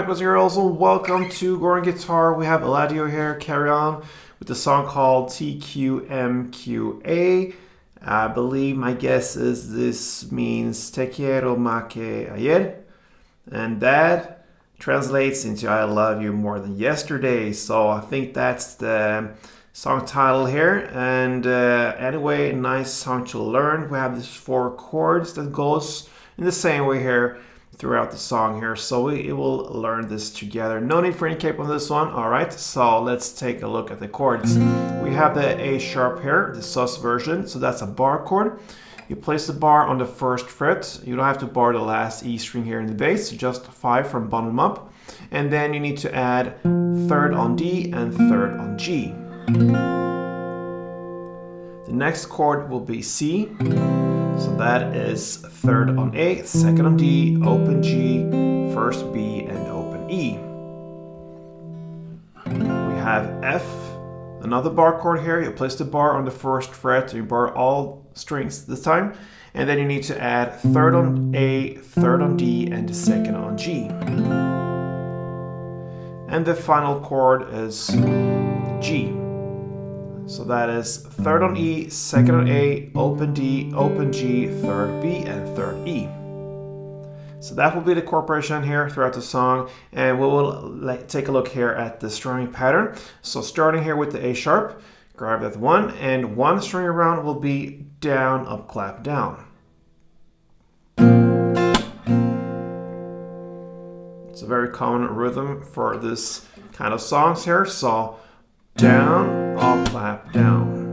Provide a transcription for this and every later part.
boys and girls, and welcome to Goran Guitar. We have ELADIO here, Carry On, with the song called TQMQA. I believe my guess is this means Te quiero más que ayer, and that translates into I love you more than yesterday. So I think that's the song title here. And anyway, nice song to learn. We have these 4 chords that goes in the same way here throughout the song here, so we will learn this together. No need for any cape on this one. All right, so let's take a look at the chords. We have the A sharp here, the sus version, so that's a bar chord. You place the bar on the 1st fret. You don't have to bar the last E string here in the bass, just 5 from bottom up, and then you need to add 3rd on D and 3rd on G. The next chord will be C. So that is 3rd on A, 2nd on D, open G, 1st B, and open E. We have F, another bar chord here. You place the bar on the 1st fret, you bar all strings this time, and then you need to add 3rd on A, 3rd on D, and the 2nd on G. And the final chord is G. So that is 3rd on E, 2nd on A, open D, open G, 3rd B, and 3rd E. So that will be the chord progression here throughout the song, and we will take a look here at the strumming pattern. So starting here with the A sharp, grab that 1, and 1 string around will be down, up, clap, down. It's a very common rhythm for this kind of songs here. So down, up, clap, down.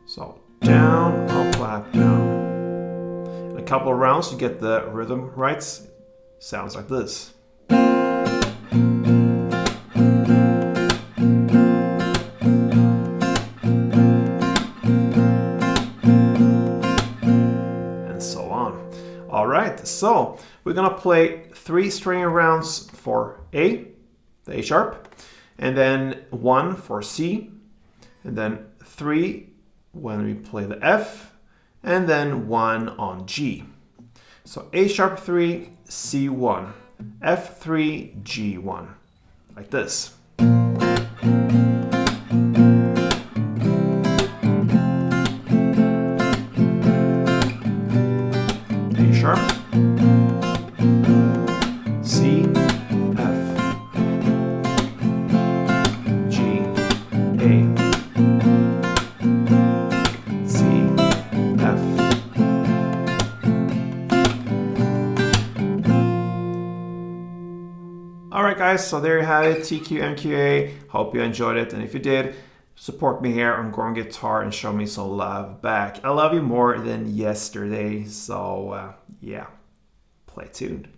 So down, up, clap, down. In a couple of rounds to get the rhythm right, sounds like this. And so on. All right, so we're gonna play 3 string rounds for A, the A sharp, and then 1 for C, and then 3 when we play the F, and then 1 on G. So A sharp 3, C1, F3, G1, like this. A sharp, C, F, G, A, C, F. Alright guys, so there you have it, TQMQA. Hope you enjoyed it, and if you did, support me here on Goran Guitar and show me some love back. I love you more than yesterday, so yeah, play tuned.